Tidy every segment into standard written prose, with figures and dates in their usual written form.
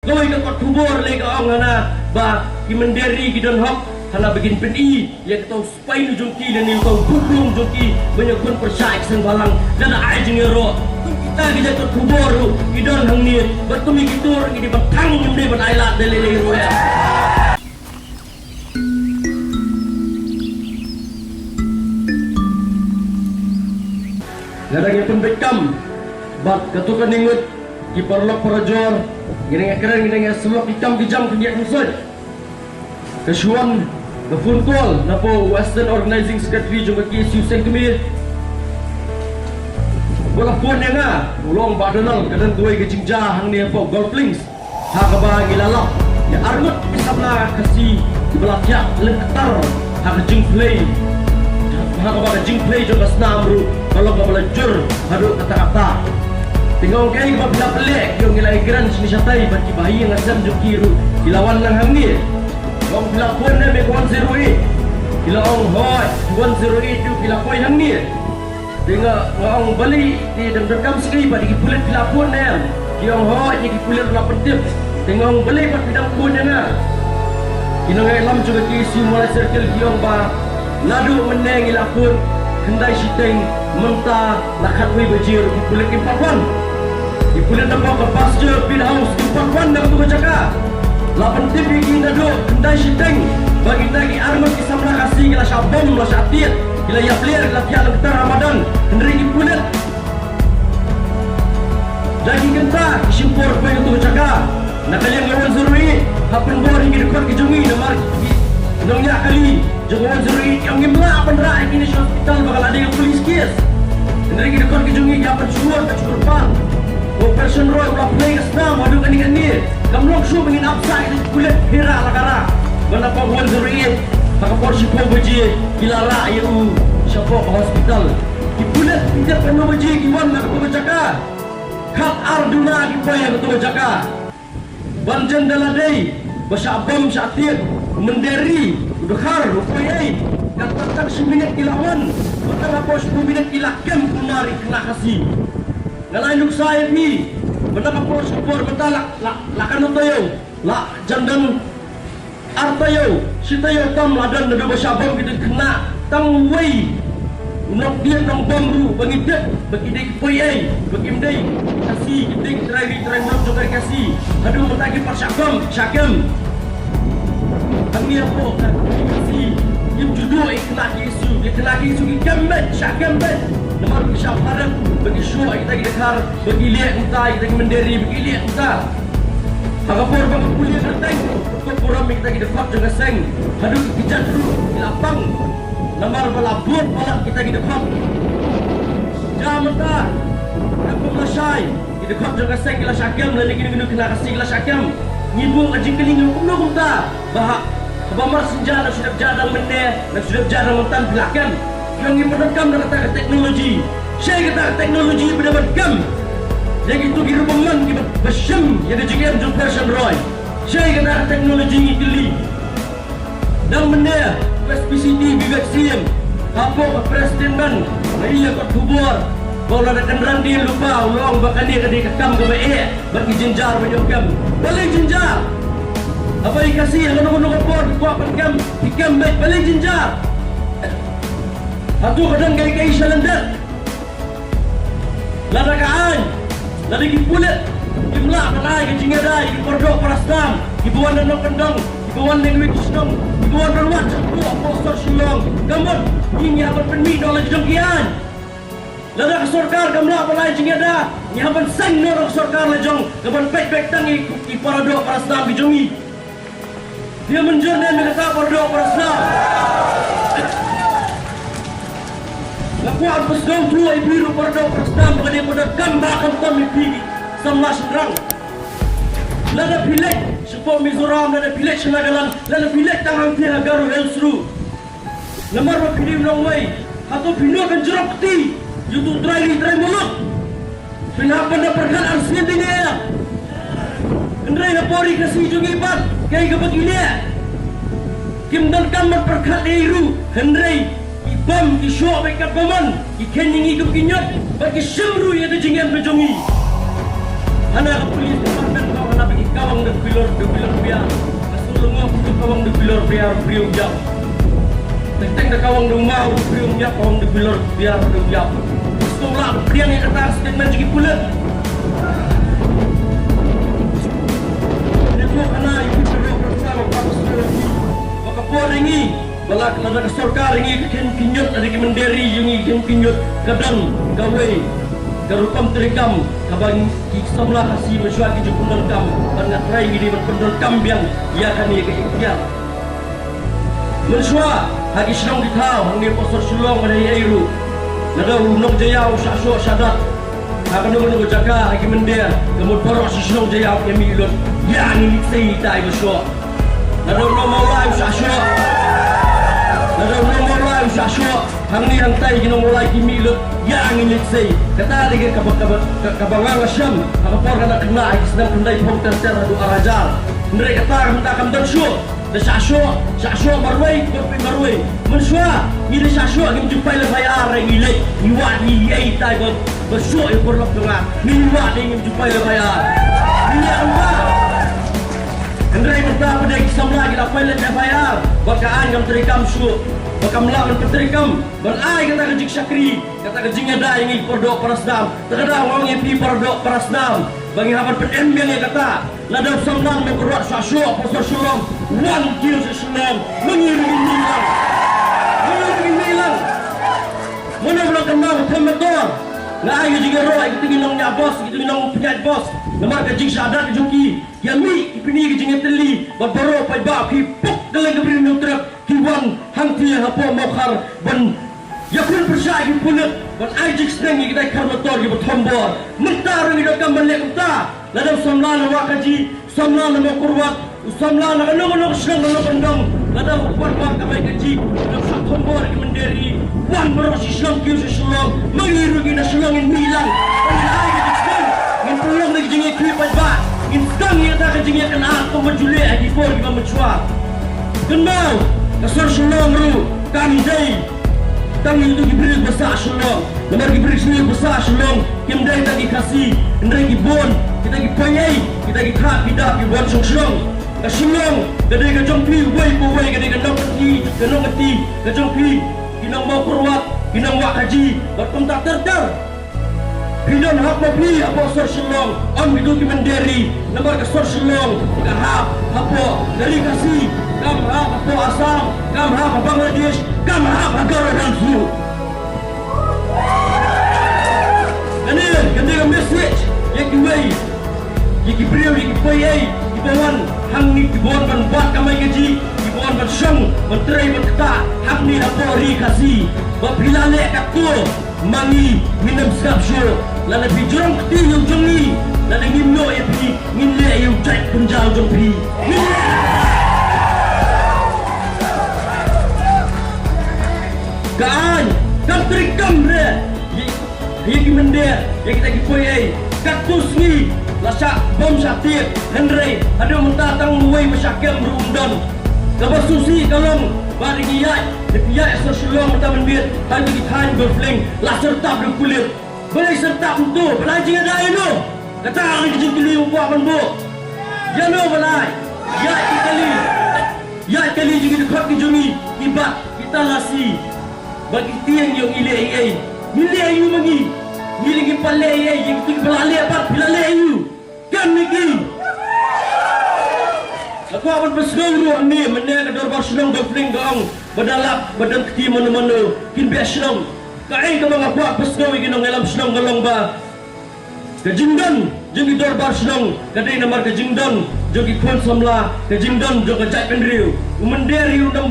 Gawai ka kot kubur lagi ang hana ba kimenderi gidon hok hana begin peni ya ketau spy nu jongki dan ni kau gudung jongki banyak pun percaya kesan balang dan ai jengero kita gija kot kubur gidon hang ni bertumi kitur ngidi batang nyemde ban ailat delele roya. Gadang yang pembekam bat katukan ingut kiparlok parajor gini keren gini selok hitam kejam ke dia musuh kesuan ke phone call napo Western Organizing Secretary juga ke isu sengkemir bola phone yang ulong badanal kadang gue ke jingja hang ni apa golf links hak ba gilalap ya argut bisabla kasih belakya leketar hak jing play hak ba jing play juga senamru kalau ga belajur hadu kata-kata tinggal kaya kita bila pelik yung ngilai geran sini syatai bagi bayi yang asam jukiru dilawan lang hamil orang bila pun na may 108 bila orang hoi 108 yung bila koi hamil tinggal orang balik di dendam sekali pada kipulit bila pun na yan yung hoi yung kipulit bila pentip tinggal orang balik pada bidang pun na nga kinangay lam juga kisi mulai circle yung ba nadu meneng ila pun kendai siteng mentah lakat wei bajir kipulit kimpapan ipulit nampak ke pasture pin house kimpapan dan tu berjaga lapan tipi kina duk kendai siteng bagi tagi armat kisah kasih kila syabom la syatir kila yaplir kila tiak lektar Ramadan kendari kipulit jagi genta kisimpur pun tu berjaga nak kalian lawan zurui hapen bor hingga dekat kejungi namar nongnya kali jangan zurui yang gimla penrai kini hospital bakal ada yang polis kes kendari dekat kejungi dapat suar tak cukup pan Operation Roy ulah play senam madu kan ni kamlong show ingin upside kulit hera lakara mana pangwan zuriat pakai porsi po beji kilara ayu siapa hospital di kulit tidak pernah beji gimana nak tu berjaga kat arduna di payah tu berjaga banjan daladai basabam syatir menderi udah rupayai katakan 9 minit kilawan betul apa 10 minit kilakam kumari kena kasih Nalain nuk saya ni, mendapat proses mentalak, lakan tayo, la jandan artayo, si tayo tam ladan nabi bersabam kita kena tang wei, nak dia nang bamru, bagi dia kepayai, bagi mendai kasih kita try nak juga kasih, aduh mentagi persabam, syakam, kami apa kasih, yang judul kena isu, dia kena isu kemet, syakam bet. Namar kesyafaran bagi syua kita dekar bagi lihat kita menderi bagi lihat kita hagapor bagi kuliah kerteng untuk orang kita dekat dengan seng hadu kejar dulu di lapang namar balabur malam kita dekat jam ta aku melasai di dekat dengan seng kelas syakam lagi gini kena kasih kelas syakam ngibung anjing keling kuno kita bahak abamar senjata sudah jadang mende dan sudah jadang mentan belakang yang diperdagam dengan kata teknologi saya kata teknologi berdagam yang itu girupaman kita bersem yang dijadikan untuk version Roy saya kata teknologi ini dan benda SPCT BVCM apa presiden ban ia kot kubur kalau ada kendaraan dia lupa ulang bahkan dia kekam ke baik bagi jenjar menyokam balik jenjar apa dikasih kalau nombor kuat penkam ikam baik balik jenjar Satu kadang gaya-gaya syalendar Ladakaan Lada kipulit Kimla kalai kecingedai Kipordok parastam Kibuan dan kendang Kibuan dan kisnong Kibuan dan wajah Kuah postor silong Gambar Ini akan penmi Dola jengkian Lada kesorkar Gamla palai cingeda Ini akan seng Nora kesorkar lejong Gaban pek-pek tangi Kiparodok parastam Kijongi Dia menjernih Mengata pordok parastam Lakuan pesgau tua ibiru perdau perstam Bagi pada gambakan kami pilih Sama serang Lada pilih Sepuluh Mizoram Lada pilih Senagalan Lada pilih tangan pihak Garu Helsru Lemar berpilih Nongway Atau pindah jerok peti Youtube try mulut Kenapa dah perkan arsnya tinggal Kendrai hapori kasih jungibat Kaya kebegini Kim dan kamar perkat iru Hendrai Bam di syok bekat baman ikan yang hidup kinyat bagi semru yang terjenggan berjongi. Anak polis departemen kau anak bagi kawang de pilor biar nasulungok de kawang de pilor biar priu jam teng de kawang de mau priu nya kawang de pilor biar priu jam setelah priang yang kata statement juga pulet ini bukan karena itu perlu bersama maka poringi balak lada sorkar ini kinyut ada kemenderi ini kinyut kadang gawe garupam terikam kabang kisamlah kasih masyarakat jepundal kam bangat rai ini berpendal kam yang ia kan ia keikhtiar mensyua hagi senang ditau hangi posor sulong pada airu nada unong jaya usasyo sadat akan nunggu jaga hagi mender kemud porok senang jaya yang milut yang ini sei tai masyua nada unong mulai usasyo nada unong mulai usasyo hangi yang tai kino mulai kimilut yang ini sei kata lagi kabangang asyam kapor kana kena sedang kendai pokter terhadu arajal mereka kata mentakam bersyo Sasyo marway mensua ngile sasyo ngim jupai le bayar ngile iwa ni ai tai bersyo e porlok dengar niwa ngim jupai le bayar ni amba Andai minta pada kisam lagi apa le bayar bakaan ngam terikam su bakam lawan terikam ban ai kata kejik syakri kata kejing ada ini pordok parasdam terkadang orang yang pi pordok parasdam bagi habat penembeng yang kata ladau samlang mengkeruat sasyo posor sulong one kill sesulang mengiringi milang mana belum kenal temetor nah ayo juga roh itu ginong bos itu ginong penyat bos nama kejing syadat joki yami ipini kejing teli berbaro pai ba ki pok dalam kebri nutrap kiwan hangti hapo mokhar ban yakun persai punut ban ajik sedang kita karmator ki bertombor mentar ni dak kambalek uta ladau samlan wakaji samlan mo kurwat samlan nong senang nong pendong ladau kuat kamai kaji dak tombor ki menderi wan berosi senang ki sesulang mengirugi nasulangin milang ai ajik sedang ngin pulang lagi jingi ki pai ba ngin sedang ya tak jingi kena atau menjuli lagi for ki mencua kenal kasar senang ru kamdai tangi itu diberi besar shalom lemar diberi sini besar shalom kim dai tadi kasih ndai gibon kita gipayai kita githak kita gibon shalom shalom gede ke jongpi wei po wei gede ke nongti ke jongpi kinang mau kurwat kinang wak haji berkom tak terter Hidan hak mapi apa sor shalom am itu ki menderi lemar ke sor shalom hap apa dari kasih kam hap apa asam kam hap Bangladesh kam hap negara dan su Ganda ka message yaki way yaki brio yaki payay ibawan hang ni ibawan ban bat kamay gaji ibawan ban syang ban tray ban kata hak ni hapori kasi bapilale kakko mangi minam skapsyo lana bijurang kti yung jongi lana ngimno epi nginle yung cek punjal jongpi Kaan, kam terikam re Yaki mender, yaki taki poyai Kaktus ni, lasak bom satir Henry, ada mentatang muai masyakil merundon Kabar susi kalong, baring iyai Iyai asal syulong mata menbir Hanya ditanya berfling, lah sertap dan kulit Balai sertap itu, balai jing ada itu Kata orang kejing kili upuak menbu Ya no balai Yai kali juga dekat ke jumi Ibat, kita lasi bagi tiang yang ilai nilai ayu magi nilai ki palle yang tu pelale apa pelale ayu kan lagi aku akan bersenang ruh ni mana kedor bersenang berfling gaung berdalap badan keti mana-mana kin bersenang kai ka mga kuat bersenang iki nang alam senang galong ba kejingdan jeung kedor bersenang kadai namar kejingdan jogi kon samla kejingdan jogi jai pendriu umenderi undang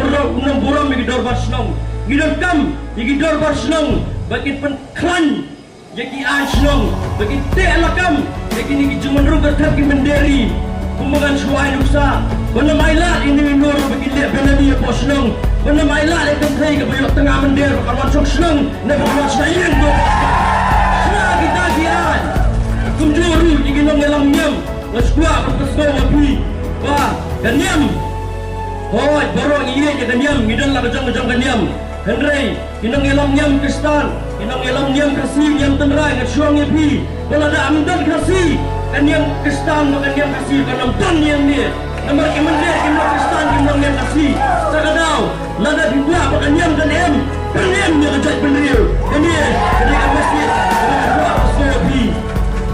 buram iki kedor bersenang Gidor kam, yaki dor bar senang, bagi pen klan, yaki an senang, bagi teh lakam, yaki ni cuma rugat kaki menderi, kumbangan suai nuksa, benda mailat ini minor bagi lek benda ni apa senang, benda mailat lek tentai ke bayok tengah mender, bakal masuk senang, nak bakal senang tu, senang kita kian, kumjuru yaki nong elam nyam, ngaskuat berkesau api, wah, ganyam, hoi, borong iya je ganyam, gidan lah kejang ganyam. Henry, inang elam nyam Kristan, inang elam nyam kasih nyam tenrai ngat syuang epi. Kalau ada amdan kasih, kan makan yang Kristen makan yang kasih karena ban yang dia nomor kementerian kimlah Kristen kimlah yang kasih sakadau lada dibuat makan yang dan em pengen dia kejat penriu ini jadi kan masjid aku sobi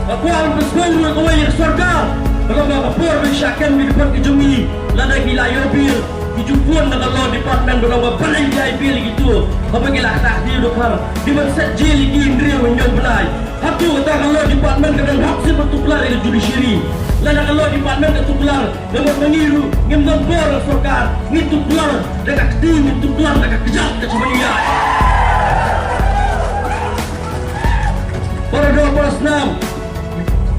aku akan bersekolah kau yang surga kalau nggak kapur bersyakan di depan kejumi lada gila yobil Dijupuan dengan law department berapa balai JIP gitu. Apa gila tak dia dokar. Di mana jeli indri menyong benai. Hatu kata kalau department kadang hak si bertukar dengan judiciary. Lada kalau department ketukar dengan mengiru ngembang bor sorkar. Ngitukar dekat tim ngitukar dekat kejat ke semuanya. Para dua para senam.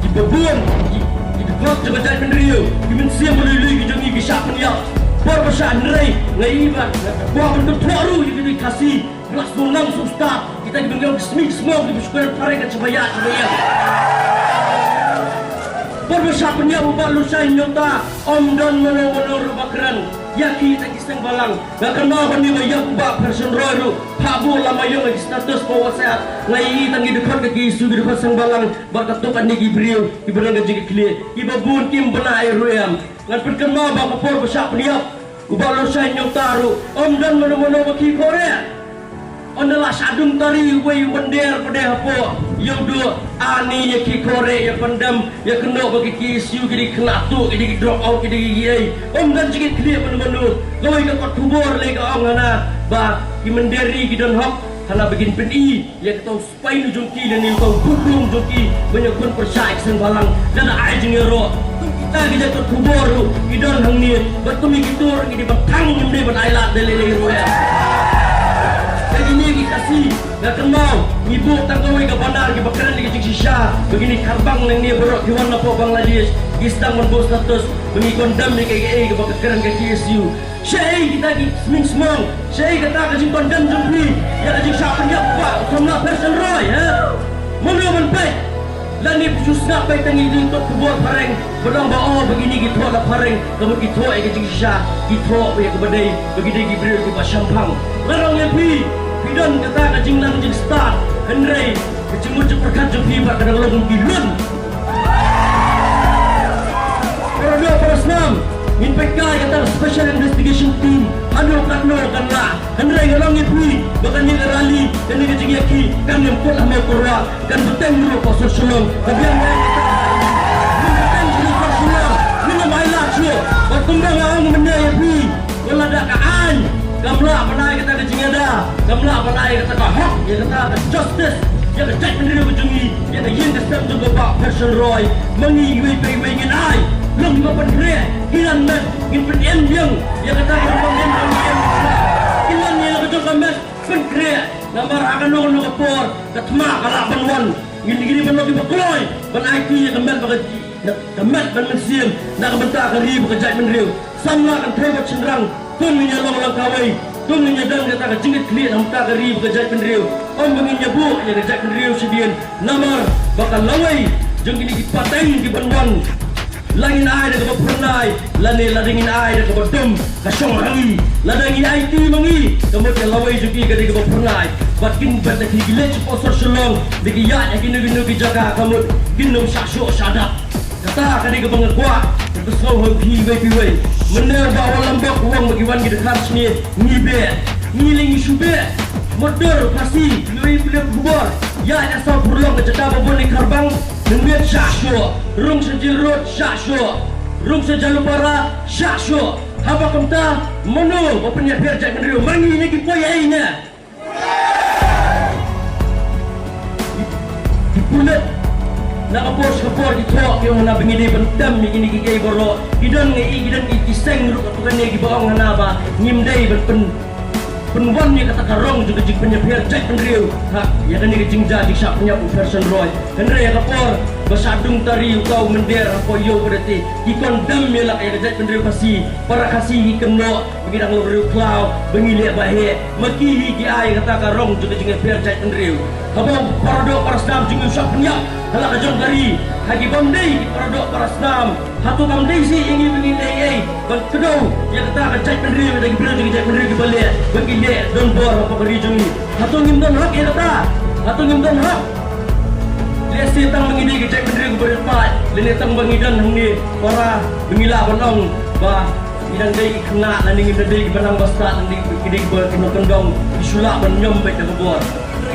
Di bebuan di dekat jabatan pendiriu. Di mensiam melalui kejongi kisah peniak. Perbesar nerai ngaibat buah bentuk baru yang kita kasih belas tunang susah kita dibentuk semua di sekolah pareng sebaya perbesar penyap ubah lusai nyota om dan menor bakran yaki tak kisah balang gak kenal bani mayak ubah person roru habu lama yang lagi status bawa sehat ngai tangi dekat ke isu di depan sang balang berkatukan ni gibriu ibrang gajik kli ibabun kim bena air ruam ngan perkenal bang kapor besar peniap ubah lusai nyong taru om dan menor baki korea onela sadung tari wei wender pada apa yang dua ani yang ki kore yang pendam yang kena bagi ki isu jadi kena tu jadi drop out jadi gay om dan jikit clear menur loi ke kot kubur le ke om ngana ba ki menderi ki don hok kana begin peni yang ketau spy nu jongki dan ni kau gudung jongki banyak pun percaya kesan balang dan ai jengero kita kita kot kubur ki don hang ni batumi kitur ki di batang nyemde ban ailat delele roya ini dikasih dah kenal ibu tanggawi ke bandar ke bakaran di kecik shisha begini karbang yang dia berok di warna po Bangladesh istang membos status bagi kondam di KKA ke bakaran ke KSU syai kita di seming semang syai kata kajing kondam jumpi yang kajing siapa dia pak sama person roy mana menpai lani susna pai tangi di untuk kubur pareng bedang bao begini gitu ada pareng kamu gitu ai kecik shisha gitu ya ke badai begini gibril ke Syampang larang yang pi Pidon kata kajing lang jing start Henry kecing ucap perkat jeng hibat kadang lagung bilun para dua para senam min PK kata special investigation team anu katno kanlah Henry ngalang ipui bahkan yang rally dan yang kajing yaki kan yang pun amal korwa kan beteng dulu pasal sulung tapi yang lain kata min beteng dulu pasal sulung min namailah syo bertumbang ang benda yaki wala da kaan gamla panai kata kecing ada gamla panai kata hak dia kata justice dia kata cek pendiri berjungi dia kata yin kesem juga pak person roy mengi wei pei wei ngin ai long ma pen kre hilan men ngin pen em yang dia kata orang yang em hilan ni la kejong kames pen kre gambar akan nong kapor katma kala banwan ngin gini ban lagi bakloy ban IT ya kembal bagai kemet ban mensim nak bentak kari bekerja menriu samla kan tebet cenderang Tung niya long kawai, tung niya dang kata kejingit kli ham ta kari bekerja penriu. Om bangin nyabu ya kerja penriu sidian. Namar bakal lawai jeng ini dipatahin di banwan. Langin ai dah kepernai, lani ladingin ai dah kepedum, kasong hangi, ladangin IT mangi, kemudian lawai juki kadi kepernai. Batkin bat lagi gile sponsor selong, dikiyak yakin ginu jaga kamu ginum syasyo sadap. Kata kadi kebangan kuat, terkesau hobi piwai. Menel bawa lambak uang bagi wan kita khas ni ngibe, ngiling isube, motor pasti lui pilih kubur. Ya asal purlong keceta babon ni karbang, nungguin syasyo, rung sejil road syasyo, rung sejalu para syasyo. Haba kamta mono, opennya biar jangan rio mangi ni kipoya ini. Dipulet. Nakapor di tok yung na bingini bentam ni kini gigay boro gidan ngai gidan ikiseng ruk atukan ni gibaong hanaba ngimday ben penwan ni kata karong juga jing penyapir cek penriu ha ya kan ni jing jadi syak penyap person roy henry ya kapor basadung tari kau mender apa yo berarti ikon dam ya lak ya cek penriu pasti para kasih keno bigidang lo riu cloud bengili bahe maki gi ai kata karong juga jing pir cek penriu habang para do para senam jing syak penyap hala kajong dari hagi bamdei para do para senam hatu bamdei si ingin bengili ai ban kedau ya kata cek penriu lagi penriu jing cek penriu balik bagi le don bor apa beri jungi hatu ngim don hak ya kata hatu ngim don hak le Biasa tang mengidi kecek pendiri berempat. Lene tang bangidan hangni para mengila banong ba idang day kena landing day banang basta landing kidig ber kinotondong isulak banyom baik dah buat.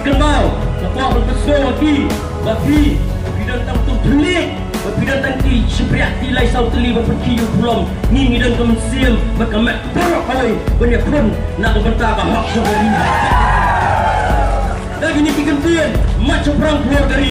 Ikan bau, lapor berpeso lagi, bagi bidang tang tu pelik, bidang tang ti sepriati lai sau teli berpergi pulang ni dan kemensiam maka mak porok koi banyak pun nak bentar hak sehari. Lagi ni kikan tian macam perang keluar dari